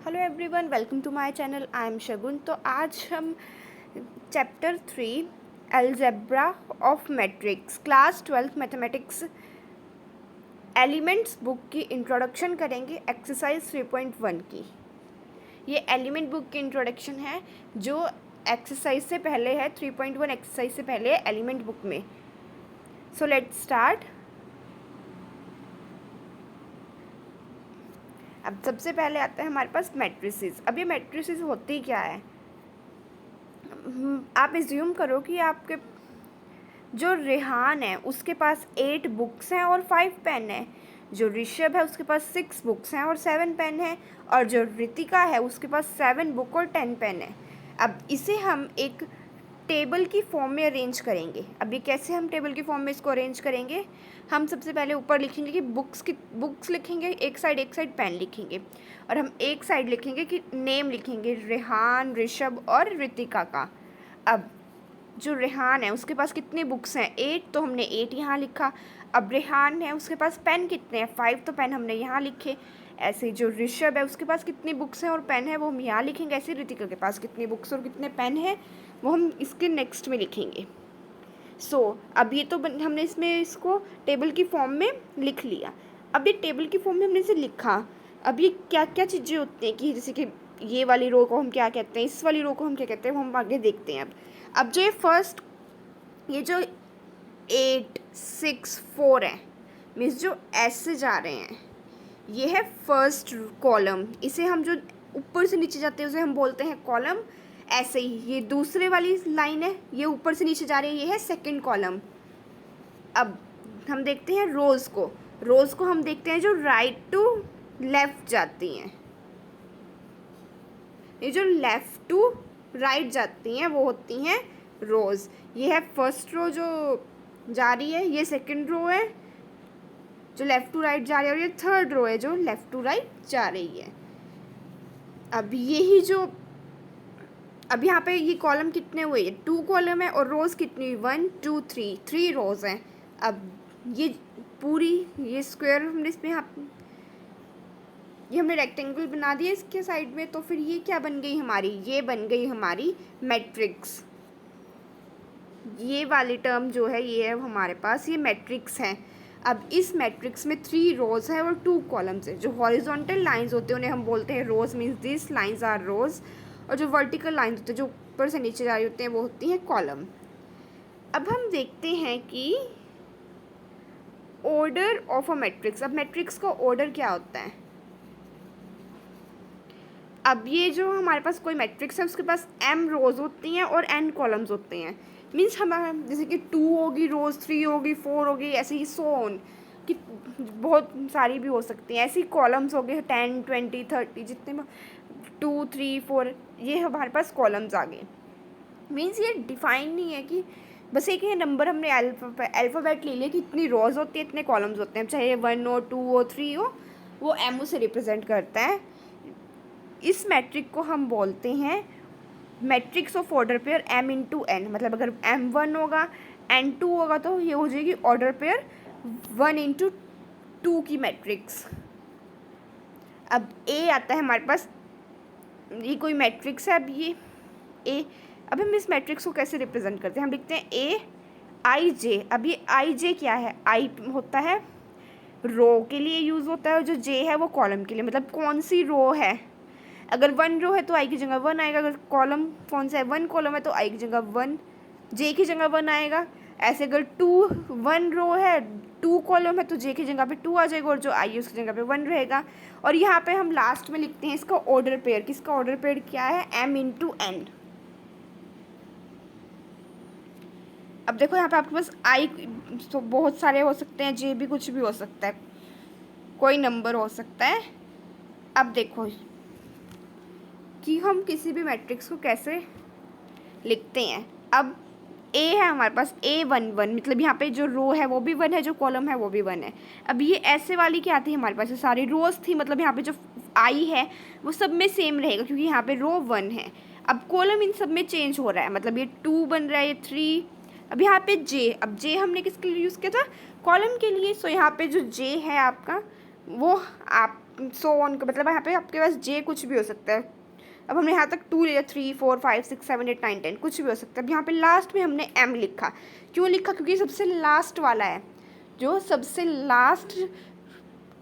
Hello everyone, welcome to my channel. I am Shagun. तो आज हम chapter 3 algebra of matrix class 12 mathematics elements book की introduction करेंगे, exercise 3.1 की। ये एलिमेंट बुक की इंट्रोडक्शन है जो एक्सरसाइज से पहले है, 3.1 एक्सरसाइज से पहले है एलिमेंट बुक में। So let's start. अब सबसे पहले आता है हमारे पास मैट्रिसेस। अब ये मैट्रिसेस होती क्या है? आप एज्यूम करो कि आपके जो रेहान है उसके पास 8 बुक्स हैं और 5 पेन है। जो ऋषभ है उसके पास 6 बुक्स हैं और 7 पेन है। और जो रितिका है उसके पास 7 बुक और 10 पेन है। अब इसे हम एक टेबल की फॉर्म में अरेंज करेंगे। अब ये कैसे हम टेबल की फॉर्म में इसको अरेंज करेंगे? हम सबसे पहले ऊपर लिखेंगे कि बुक्स लिखेंगे, एक साइड पेन लिखेंगे। और हम एक साइड लिखेंगे कि नेम लिखेंगे रेहान, ऋषभ और रितिका का। अब जो रेहान है उसके पास कितने बुक्स हैं? 8, तो हमने 8 यहाँ लिखा। अब रेहान है उसके पास पेन कितने हैं? 5, तो पेन हमने यहाँ लिखे। ऐसे जो ऋषभ है उसके पास कितनी बुक्स हैं और पेन है वो हम यहाँ लिखेंगे। ऐसे रितिका के पास कितनी बुक्स और कितने पेन हैं वो हम इसके नेक्स्ट में लिखेंगे। अब ये तो हमने इसमें इसको टेबल की फॉर्म में लिख लिया। अब ये टेबल की फॉर्म में हमने इसे लिखा। अब ये क्या क्या चीज़ें होती हैं कि जैसे कि ये वाली रो को हम क्या कहते हैं, इस वाली रो को हम क्या कहते हैं, वो हम आगे देखते हैं। अब जो ये जो 8, 6, 4 है, मीन्स जो ऐसे जा रहे हैं, ये है फर्स्ट कॉलम। इसे हम जो ऊपर से नीचे जाते हैं उसे हम बोलते हैं कॉलम। ऐसे ही ये दूसरे वाली लाइन है, ये ऊपर से नीचे जा रही है, ये है सेकंड कॉलम। अब हम देखते हैं रोज़ को हम देखते हैं जो राइट टू लेफ़्ट जाती हैं। ये जो लेफ़्ट टू राइट जाती हैं वो होती हैं रोज़। ये है फर्स्ट रो जो जा रही है, ये सेकंड रो है जो लेफ़्ट टू राइट जा रही है, और ये थर्ड रो है जो लेफ़्ट टू राइट जा रही है। अब यहाँ पे ये कॉलम कितने हुए? 2 कॉलम है। और रोज़ कितनी हुई? 1, 2, 3 रोज़ हैं। अब ये पूरी ये स्क्वायर हमने इसमें ये हमने रेक्टेंगल बना दिया इसके साइड में। तो फिर ये क्या बन गई हमारी? ये बन गई हमारी मैट्रिक्स। ये वाली टर्म जो है ये है हमारे पास, ये मैट्रिक्स है। अब इस मैट्रिक्स में 3 रोज़ है और 2 कॉलम्स है। जो हॉरिजॉन्टल लाइंस होते हैं उन्हें हम बोलते हैं रोज़, मीन्स दिस लाइंस आर रोज़। और जो वर्टिकल लाइंस होते हैं जो ऊपर से नीचे जा रही होते हैं वो होती हैं कॉलम। अब हम देखते हैं कि ऑर्डर ऑफ अ मैट्रिक्स। अब मैट्रिक्स का ऑर्डर क्या होता है? अब ये जो हमारे पास कोई मैट्रिक्स है उसके पास m रोज़ होती हैं और n कॉलम्स होते हैं। मीन्स हमारा जैसे कि 2 होगी रोज़, 3 होगी, 4 होगी, ऐसे ही सो ऑन कि बहुत सारी भी हो सकती हैं। ऐसे ही कॉलम्स हो गए 10, 20, 30, जितने में 2, 3, 4, ये हमारे पास कॉलम्स आ गए। मीन्स ये डिफाइन नहीं है कि बस एक ही नंबर हमने अल्फ़ाबेट ले लिया कि इतनी रोज़ होती है, इतने कॉलम्स होते हैं, चाहे 1 हो, 2 हो, 3 हो, वो एम से रिप्रेजेंट करता है। इस मैट्रिक को हम बोलते हैं matrix of order pair m×n। मतलब अगर m1 होगा, n2 होगा तो ये हो जाएगी ऑर्डर पेयर 1×2 की मैट्रिक्स। अब A आता है हमारे पास, ये कोई मैट्रिक्स है। अब ये A, अब हम इस मैट्रिक्स को कैसे रिप्रेजेंट करते हैं? हम लिखते हैं A i j। अब ये i j क्या है? i होता है रो के लिए यूज़ होता है और जो j है वो कॉलम के लिए। मतलब कौन सी रो है? अगर 1 रो है तो i की जगह 1 आएगा। अगर कॉलम कौन सा है? 1 कॉलम है तो i की जगह 1, j की जगह 1 आएगा। ऐसे अगर 1 रो है, 2 कॉलम है तो j की जगह पे 2 आ जाएगा और जो i है उसकी जगह पे 1 रहेगा। और यहाँ पे हम लास्ट में लिखते हैं इसका ऑर्डर पेयर। किसका ऑर्डर पेयर क्या है? m×n। अब देखो यहाँ पे आपके पास i तो बहुत सारे हो सकते हैं, j भी कुछ भी हो सकता है, कोई नंबर हो सकता है। अब देखो कि हम किसी भी मैट्रिक्स को कैसे लिखते हैं। अब A है हमारे पास A11, मतलब यहाँ पे जो रो है वो भी 1 है, जो कॉलम है वो भी 1 है। अब ये ऐसे वाली क्या आती है हमारे पास? ये सारी रोज़ थी, मतलब यहाँ पे जो I है वो सब में सेम रहेगा क्योंकि यहाँ पे रो 1 है। अब कॉलम इन सब में चेंज हो रहा है, मतलब ये 2 बन रहा है, ये 3। अब यहाँ पे J, अब J हमने किसके लिए यूज़ किया था? कॉलम के लिए। सो यहाँ पे जो J है आपका वो आप सो ऑन, मतलब यहाँ पे आपके पास जे कुछ भी हो सकता है। अब हमने यहाँ तक 2 लिया, 3 4 5 6 7 8 9 10 कुछ भी हो सकता है। अब यहाँ पे लास्ट में हमने एम लिखा। क्यों लिखा? क्योंकि सबसे लास्ट वाला है, जो सबसे लास्ट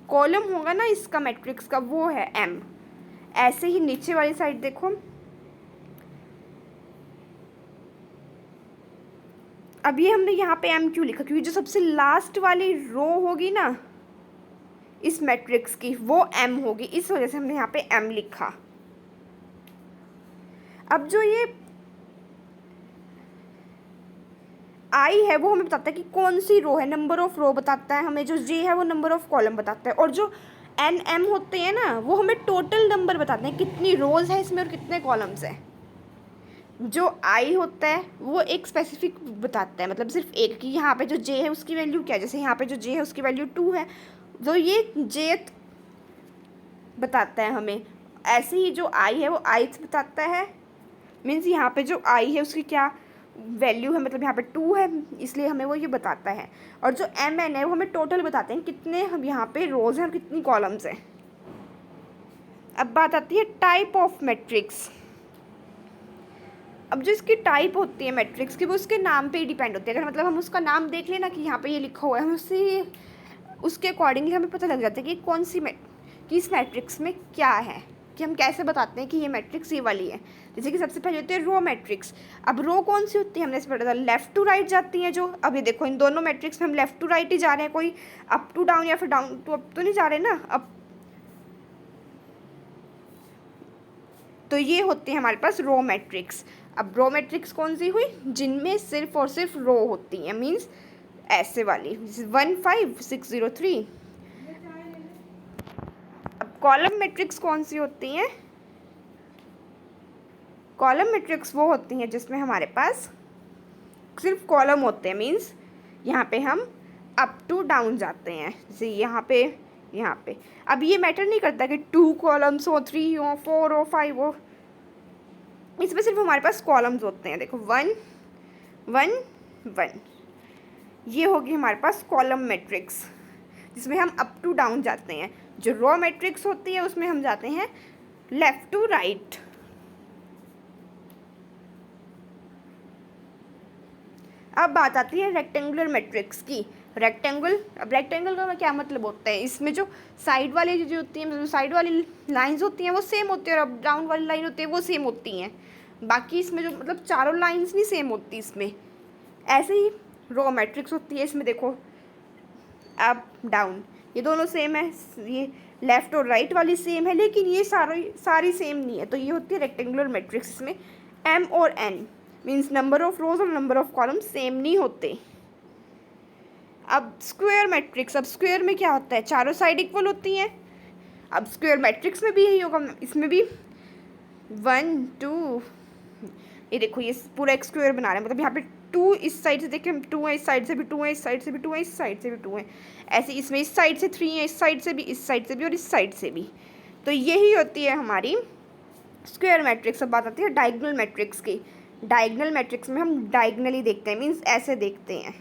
कॉलम होगा ना इसका मैट्रिक्स का, वो है एम। ऐसे ही नीचे वाली साइड देखो, अब ये हमने यहाँ पे एम क्यों लिखा? क्योंकि जो सबसे लास्ट वाली रो होगी ना इस मैट्रिक्स की, वो एम होगी, इस वजह से हमने यहाँ पे एम लिखा। अब जो ये आई है वो हमें बताता है कि कौन सी रो है, नंबर ऑफ रो बताता है हमें। जो जे है वो नंबर ऑफ कॉलम बताता है, और जो एन एम होते हैं ना वो हमें टोटल नंबर बताते हैं, कितनी रोज है इसमें और कितने कॉलम्स हैं। जो आई होता है वो एक स्पेसिफिक बताता है, मतलब सिर्फ एक, कि यहाँ पे जो जे है उसकी वैल्यू क्या है। जैसे यहाँ पे जो जे है उसकी वैल्यू 2 है, तो ये जेथ बताता है हमें। ऐसे ही जो आई है वो आइथ बताता है, मीन्स यहाँ पे जो आई है उसकी क्या वैल्यू है, मतलब यहाँ पे 2 है, इसलिए हमें वो ये बताता है। और जो एम एन है वो हमें टोटल बताते हैं, कितने हम यहाँ पे रोज हैं और कितनी कॉलम्स हैं। अब बात आती है टाइप ऑफ मैट्रिक्स। अब जो इसकी टाइप होती है मैट्रिक्स की, वो उसके नाम पे ही डिपेंड होती है। अगर मतलब हम उसका नाम देख लेना कि यहाँ पे ये लिखा हुआ है, हम उसके अकॉर्डिंगली हमें पता लग जाता है कि कौन सी कि इस मैट्रिक्स में क्या है, कि हम कैसे बताते हैं कि ये मैट्रिक्स ये वाली है। जैसे कि सबसे पहले होती है रो मैट्रिक्स। अब रो कौन सी होती है हमने इसमें पढ़ा था, लेफ्ट टू राइट जाती हैं जो। अब ये देखो इन दोनों मैट्रिक्स में हम लेफ्ट टू राइट ही जा रहे हैं, कोई अप टू डाउन या फिर डाउन टू अप तो नहीं जा रहे ना। अब तो ये होती है हमारे पास रो मैट्रिक्स। अब रो मैट्रिक्स कौन सी हुई? जिनमें सिर्फ और सिर्फ रो होती हैं, मीन्स ऐसे वाली 1 5 6 0 3। अब कॉलम मैट्रिक्स कौन सी होती हैं? कॉलम मैट्रिक्स वो होती हैं जिसमें हमारे पास सिर्फ कॉलम होते हैं, मीन्स यहाँ पे हम अप टू डाउन जाते हैं। जैसे यहाँ पे अब ये मैटर नहीं करता कि 2 कॉलम्स हो, 3 हो, 4 हो, 5 हो, इसमें सिर्फ हमारे पास कॉलम्स होते हैं। देखो 1 1 1, ये होगी हमारे पास कॉलम मैट्रिक्स, जिसमें हम अप टू डाउन जाते हैं। जो रो मैट्रिक्स होती है उसमें हम जाते हैं लेफ्ट टू राइट। अब बात आती है रेक्टेंगुलर मैट्रिक्स की। अब रेक्टेंगल का क्या मतलब होता है? इसमें जो साइड वाली जो होती हैं, मतलब साइड वाली लाइंस होती हैं वो सेम होती है, और अप डाउन वाली लाइन होती है वो सेम होती हैं। बाकी इसमें जो मतलब चारों लाइंस नहीं सेम होती इसमें। ऐसे ही रो मैट्रिक्स होती है, इसमें देखो अप डाउन ये दोनों सेम है, ये लेफ़्ट और राइट वाली सेम है, लेकिन ये सारी सेम नहीं है। तो ये होती है रेक्टेंगुलर मैट्रिक्स। इसमें एम और N means number of rows और नंबर ऑफ कॉलम सेम नहीं होते। अब स्क्वायर मैट्रिक्स। अब स्क्वायर में क्या होता है? चारों साइड इक्वल होती हैं। अब स्क्वायर मैट्रिक्स में भी यही होगा, इसमें भी 1 2, ये देखो ये पूरा एक स्क्वायर बना रहे हैं, मतलब यहाँ पे 2 इस साइड से देखें 2 है, इस साइड से भी 2 है, इस साइड से भी 2 है, इस साइड से भी 2 है। ऐसे इसमें इस साइड से 3 है, इस साइड से भी, इस साइड से भी और इस साइड से भी। तो यही होती है हमारी स्क्वायर मैट्रिक्स। अब बात आती है डायगोनल मैट्रिक्स की। डायगोनल मैट्रिक्स में हम डायगनली देखते हैं, मीन्स ऐसे देखते हैं।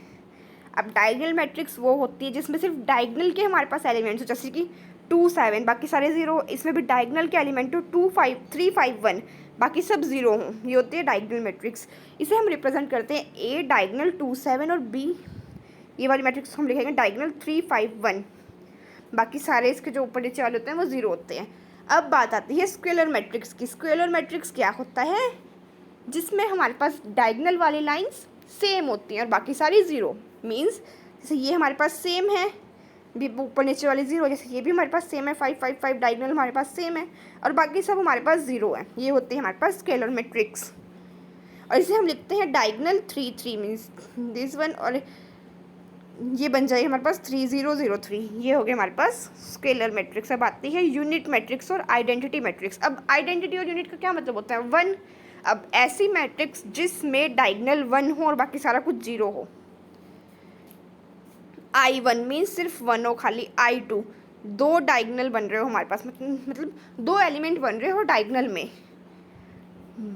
अब डायगोनल मैट्रिक्स वो होती है जिसमें सिर्फ डायगोनल के हमारे पास एलिमेंट्स हो, जैसे कि 2 7, बाकी सारे 0। इसमें भी डायगोनल के एलिमेंट हो 2 5 3 5 1, बाकी सब 0 हों। ये होती है डायगोनल मैट्रिक्स। इसे हम रिप्रेजेंट करते हैं ए डायगोनल 2 7 और बी, ये वाली मैट्रिक्स हम लिखेंगे डायगोनल 3 5 1, बाकी सारे इसके जो ऊपर नीचे वाले होते हैं वो 0 होते हैं। अब बात आती है स्केलर मैट्रिक्स की। स्केलर मैट्रिक्स क्या होता है? जिसमें हमारे पास डायगोनल वाली लाइंस सेम होती हैं और बाकी सारी 0, मीन्स जैसे ये हमारे पास सेम है, भी ऊपर नीचे वाली 0, जैसे ये भी हमारे पास सेम है 5 5 5, डायगोनल हमारे पास सेम है और बाकी सब हमारे पास 0 है। ये होती है हमारे पास स्केलर मैट्रिक्स। और इसे हम लिखते हैं डायगोनल 3 3, मीन्स दिस वन, और ये बन जाएगी हमारे पास 3 0 0 3। ये हो गया हमारे पास स्केलर मैट्रिक्स। अब आती है यूनिट मैट्रिक्स और आइडेंटिटी मैट्रिक्स। अब आइडेंटिटी और यूनिट का क्या मतलब होता है? 1। अब ऐसी मैट्रिक्स जिसमें डायगोनल 1 हो और बाकी सारा कुछ 0 हो। I1 मीन्स सिर्फ 1 हो खाली। I2 2 डायगोनल बन रहे हो हमारे पास, मतलब 2 एलिमेंट बन रहे हो डायगोनल में,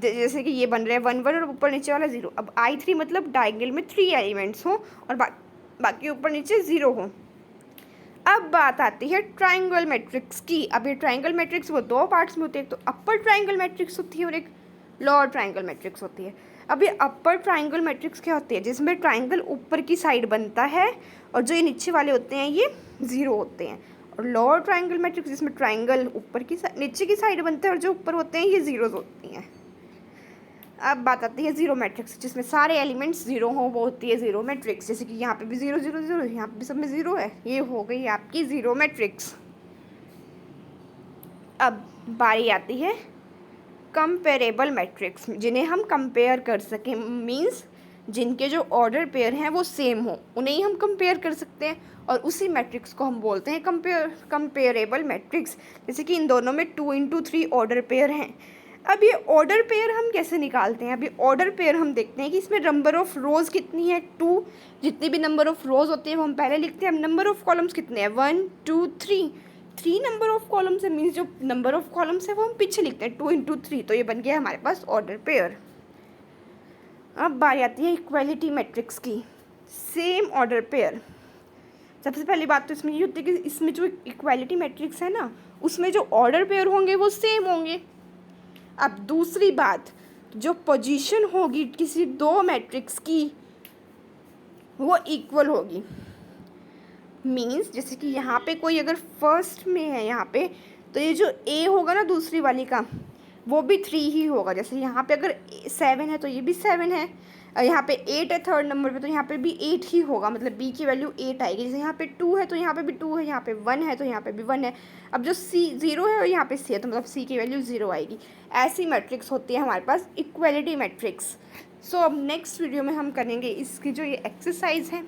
जैसे कि ये बन रहे हैं 1 1 और ऊपर नीचे वाला 0। अब I3 मतलब डायगोनल में 3 एलिमेंट्स हो और बाकी ऊपर नीचे 0 हो। अब बात आती है ट्राइंगल मैट्रिक्स की। अब ये ट्राइंगल मैट्रिक्स वो दो पार्ट्स में होती है, एक तो अपर ट्राइंगल मैट्रिक्स होती है और एक लोअर ट्राइंगल मैट्रिक्स होती है। अब ये अपर ट्राइंगल मैट्रिक्स क्या होती है, जिसमें ट्राइंगल ऊपर की साइड बनता है और जो ये नीचे वाले होते हैं ये ज़ीरो होते हैं। और लोअर ट्राइंगल मैट्रिक्स जिसमें ट्राइंगल ऊपर की नीचे की साइड बनते हैं और जो ऊपर होते हैं ये ज़ीरोज़ होती हैं। अब बात आती है ज़ीरो मैट्रिक्स, जिसमें सारे एलिमेंट्स ज़ीरो हों, वो होती है ज़ीरो मैट्रिक्स। जैसे कि यहाँ पे भी ज़ीरो ज़ीरो ज़ीरो, यहाँ पे भी सब में ज़ीरो है, ये हो गई आपकी ज़ीरो मैट्रिक्स। अब बारी आती है कंपेरेबल मैट्रिक्स, जिन्हें हम कंपेयर कर सकें, मींस जिनके जो ऑर्डर पेयर हैं वो सेम हो, उन्हें ही हम कंपेयर कर सकते हैं और उसी मैट्रिक्स को हम बोलते हैं कंपेरेबल मैट्रिक्स। जैसे कि इन दोनों में 2 × 3 ऑर्डर पेयर हैं। अब ये ऑर्डर पेयर हम कैसे निकालते हैं, अभी ऑर्डर पेयर हम देखते हैं कि इसमें नंबर ऑफ़ रोज़ कितनी है, 2। जितनी भी नंबर ऑफ़ रोज़ होती है वो हम पहले लिखते हैं। अब नंबर ऑफ़ कॉलम्स कितने हैं, 1 2 3, 3 नंबर ऑफ़ कॉलम्स है, मीन्स जो नंबर ऑफ़ कॉलम्स है वो हम पीछे लिखते हैं 2 × 3, तो ये बन गया हमारे पास ऑर्डर पेयर। अब बारी आती है इक्वालिटी मैट्रिक्स की, सेम ऑर्डर पेयर। सबसे पहली बात तो इसमें ये होती है कि इसमें जो इक्वालिटी मैट्रिक्स है ना, उसमें जो ऑर्डर पेयर होंगे वो सेम होंगे। अब दूसरी बात, जो पोजीशन होगी किसी दो मैट्रिक्स की वो इक्वल होगी। मींस जैसे कि यहाँ पे कोई अगर फर्स्ट में है यहाँ पे, तो ये जो ए होगा ना दूसरी वाली का, वो भी 3 ही होगा। जैसे यहाँ पे अगर 7 है तो ये भी 7 है, यहाँ पे 8 है थर्ड नंबर पे, तो यहाँ पे भी 8 ही होगा, मतलब बी की वैल्यू 8 आएगी। जैसे यहाँ पे 2 है तो यहाँ पे भी 2 है, यहाँ पे 1 है तो यहाँ पे भी 1 है। अब जो सी 0 है और यहाँ पे सी है तो मतलब सी की वैल्यू 0 आएगी। ऐसी मैट्रिक्स होती है हमारे पास इक्वालिटी मैट्रिक्स। सो अब नेक्स्ट वीडियो में हम करेंगे इसकी जो ये एक्सरसाइज है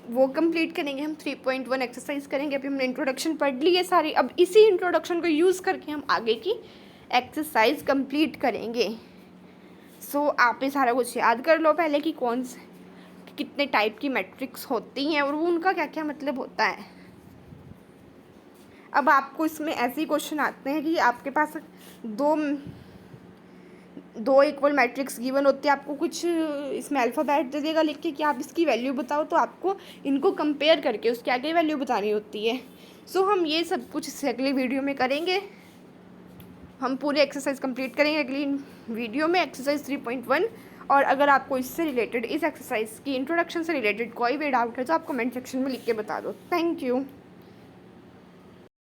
वो कंप्लीट करेंगे। हम 3.1 एक्सरसाइज करेंगे। अभी हमने इंट्रोडक्शन पढ़ ली है सारी, अब इसी इंट्रोडक्शन को यूज़ करके हम आगे की एक्सरसाइज कंप्लीट करेंगे। सो आप ये सारा कुछ याद कर लो पहले कि कौन से कितने टाइप की मैट्रिक्स होती हैं और वो उनका क्या क्या मतलब होता है। अब आपको इसमें ऐसे ही क्वेश्चन आते हैं कि आपके पास दो इक्वल मैट्रिक्स गिवन होती है, आपको कुछ इसमें अल्फ़ाबेट दे देगा लिख के कि आप इसकी वैल्यू बताओ, तो आपको इनको कंपेयर करके उसकी आगे वैल्यू बतानी होती है। सो हम ये सब कुछ इससे अगली वीडियो में करेंगे। हम पूरी एक्सरसाइज कंप्लीट करेंगे अगली वीडियो में, एक्सरसाइज 3.1। और अगर आपको इससे रिलेटेड, इस एक्सरसाइज की इंट्रोडक्शन से रिलेटेड कोई भी डाउट है तो आप कमेंट सेक्शन में लिख के बता दो। Thank you.